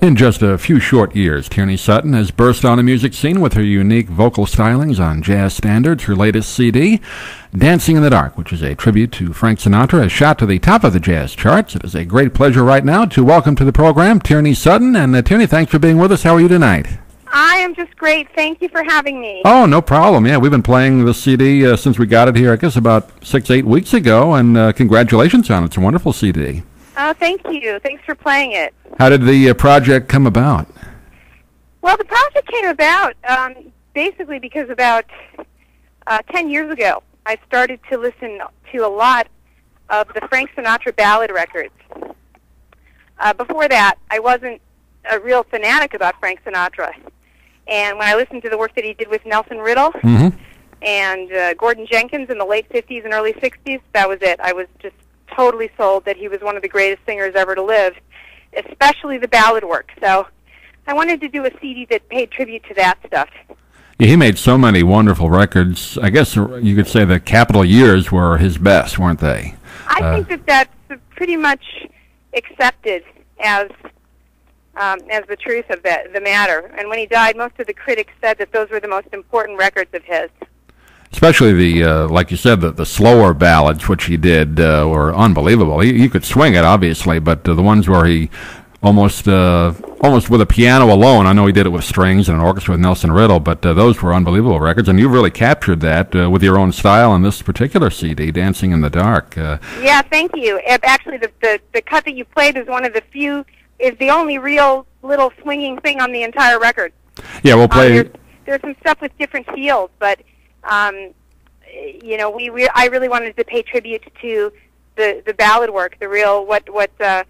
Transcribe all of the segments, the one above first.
In just a few short years, Tierney Sutton has burst on the music scene with her unique vocal stylings on jazz standards. Her latest CD, Dancing in the Dark, which is a tribute to Frank Sinatra, has shot to the top of the jazz charts. It is a great pleasure right now to welcome to the program Tierney Sutton. And Tierney, thanks for being with us. How are you tonight? I am just great. Thank you for having me. Oh, no problem. Yeah, we've been playing the CD since we got it here, I guess, about 6-8 weeks ago. And congratulations on it. It's a wonderful CD. Oh, thank you. Thanks for playing it. How did the project come about? Well, the project came about basically because about 10 years ago, I started to listen to a lot of the Frank Sinatra ballad records. Before that, I wasn't a real fanatic about Frank Sinatra. And when I listened to the work that he did with Nelson Riddle and Gordon Jenkins in the late 50s and early 60s, that was it. I was just totally sold that he was one of the greatest singers ever to live, especially the ballad work. So I wanted to do a CD that paid tribute to that stuff. Yeah, he made so many wonderful records. I guess you could say the Capitol years were his best, weren't they? I think that that's pretty much accepted as the truth of the matter. And when he died, most of the critics said that those were the most important records of his. Especially the, like you said, the slower ballads, which he did, were unbelievable. He could swing it, obviously, but the ones where he almost with a piano alone, I know he did it with strings and an orchestra with Nelson Riddle, but those were unbelievable records, and you really captured that with your own style on this particular CD, Dancing in the Dark. Yeah, thank you. Actually, the cut that you played is one of the few, is the only real little swinging thing on the entire record. Yeah, we'll play... There's some stuff with different feels, but... you know, I really wanted to pay tribute to the ballad work, the real what the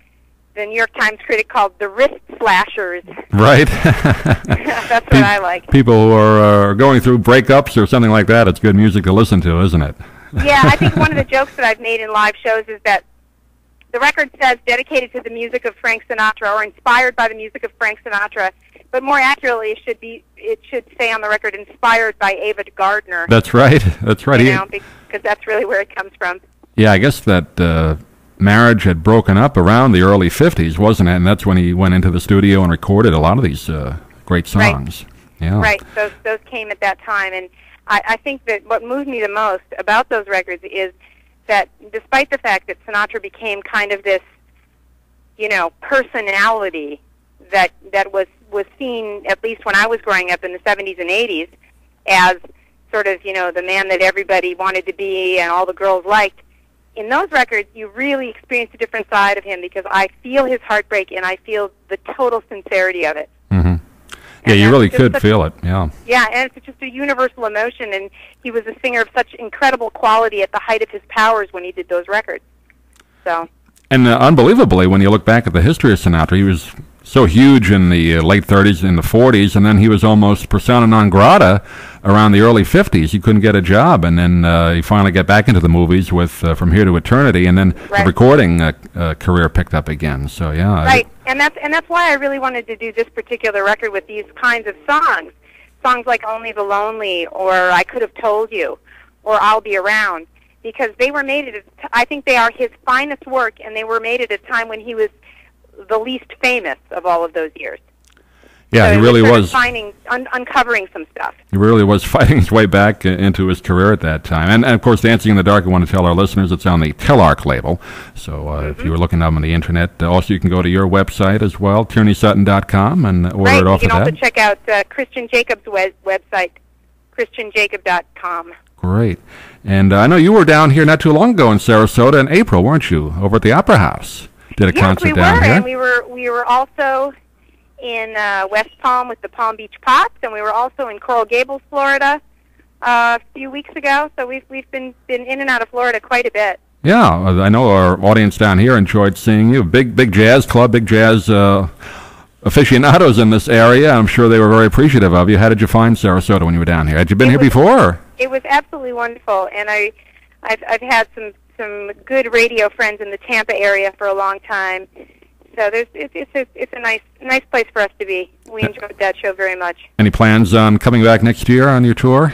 New York Times critic called the wrist slashers. Right. That's what I like. People who are going through breakups or something like that, it's good music to listen to, isn't it? Yeah, I think one of the jokes that I've made in live shows is that the record says dedicated to the music of Frank Sinatra or inspired by the music of Frank Sinatra. But more accurately, it should say on the record, inspired by Ava Gardner. That's right. That's right. You know, because that's really where it comes from. Yeah, I guess that marriage had broken up around the early 50s, wasn't it? And that's when he went into the studio and recorded a lot of these great songs. Right. Yeah. Right. Those came at that time. And I think that what moved me the most about those records is that despite the fact that Sinatra became kind of this, you know, personality that was seen, at least when I was growing up in the 70s and 80s, as sort of, you know, the man that everybody wanted to be and all the girls liked. In those records, you really experience a different side of him because I feel his heartbreak and I feel the total sincerity of it. Mm-hmm. Yeah, you really could feel it, yeah. Yeah, and it's just a universal emotion, and he was a singer of such incredible quality at the height of his powers when he did those records. So. And unbelievably, when you look back at the history of Sinatra, he was so huge in the late 30s and the 40s, and then he was almost persona non grata around the early 50s. He couldn't get a job, and then he finally got back into the movies with From Here to Eternity, and then the recording career picked up again. So yeah, right, and that's why I really wanted to do this particular record with these kinds of songs like Only the Lonely, or I Could Have Told You, or I'll Be Around, because they were made at I think they are his finest work, and they were made at a time when he was the least famous of all of those years. Yeah, so he really was uncovering some stuff. He really was fighting his way back into his career at that time. And of course, Dancing in the Dark, I want to tell our listeners, it's on the Telarc label. So if you were looking up on the internet, also you can go to your website as well, TierneySutton.com, and order it off of that. You can also check out Christian Jacob's website, ChristianJacob.com. Great. And I know you were down here not too long ago in Sarasota in April, weren't you? Over at the Opera House. Did a concert down here? And we were also in West Palm with the Palm Beach Pops, and we were also in Coral Gables, Florida, a few weeks ago. So we've been in and out of Florida quite a bit. Yeah, I know our audience down here enjoyed seeing you. Big jazz club, big jazz aficionados in this area. I'm sure they were very appreciative of you. How did you find Sarasota when you were down here? Had you been here before? It was absolutely wonderful, and I've had some good radio friends in the Tampa area for a long time. So it's a nice place for us to be. We enjoyed that show very much. Any plans on coming back next year on your tour?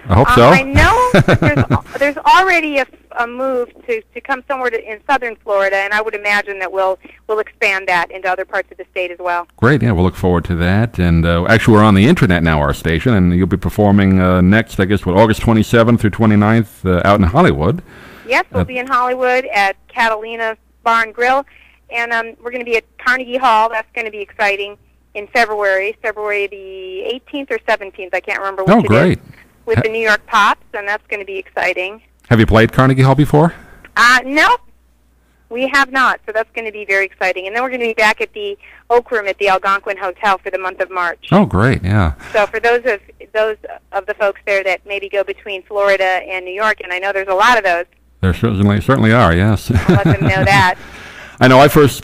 I hope so. I know that there's already a move to come somewhere in southern Florida, and I would imagine that we'll expand that into other parts of the state as well. Great, yeah, we'll look forward to that. And actually, we're on the internet now, our station, and you'll be performing next, I guess, August 27th through 29th out in Hollywood. Yes, we'll be in Hollywood at Catalina Bar and Grill, and we're going to be at Carnegie Hall. That's going to be exciting in February the 18th or 17th. I can't remember which it is. With the New York Pops, and that's going to be exciting. Have you played Carnegie Hall before? No, we have not, so that's going to be very exciting. And then we're going to be back at the Oak Room at the Algonquin Hotel for the month of March. Oh, great, yeah. So for those of the folks there that maybe go between Florida and New York, and I know there's a lot of those. There certainly are, yes. I'll let them know that. I know I first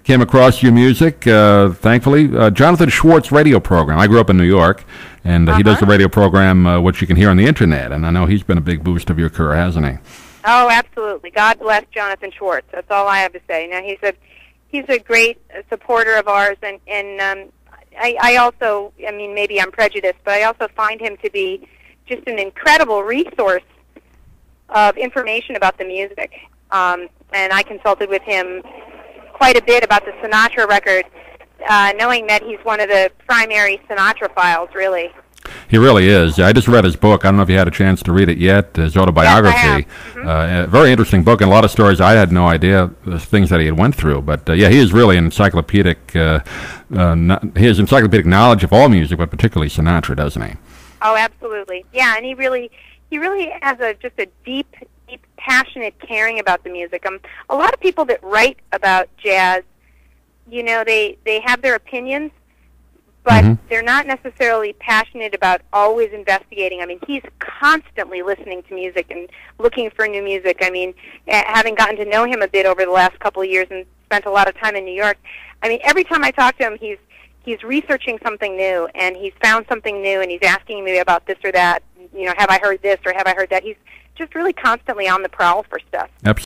came across your music, thankfully, Jonathan Schwartz radio program. I grew up in New York, and he does the radio program, which you can hear on the internet, and I know he's been a big boost of your career, hasn't he? Oh, absolutely. God bless Jonathan Schwartz. That's all I have to say. Now, he's a great supporter of ours, and I also, I mean, maybe I'm prejudiced, but I also find him to be just an incredible resource of information about the music. And I consulted with him quite a bit about the Sinatra record, knowing that he's one of the primary Sinatra files, really. He really is. I just read his book. I don't know if you had a chance to read it yet, his autobiography. Yes, I have. A very interesting book, and a lot of stories I had no idea, the things that he had went through. But, yeah, he is really an encyclopedic, he has encyclopedic knowledge of all music, but particularly Sinatra, doesn't he? Oh, absolutely. Yeah, and he really has just a deep, passionate caring about the music. A lot of people that write about jazz, you know, they have their opinions, but they're not necessarily passionate about always investigating. I mean, he's constantly listening to music and looking for new music. I mean, having gotten to know him a bit over the last couple of years and spent a lot of time in New York, I mean, every time I talk to him, he's researching something new, and he's found something new, and he's asking me about this or that. You know, have I heard this or have I heard that? He's just really constantly on the prowl for stuff.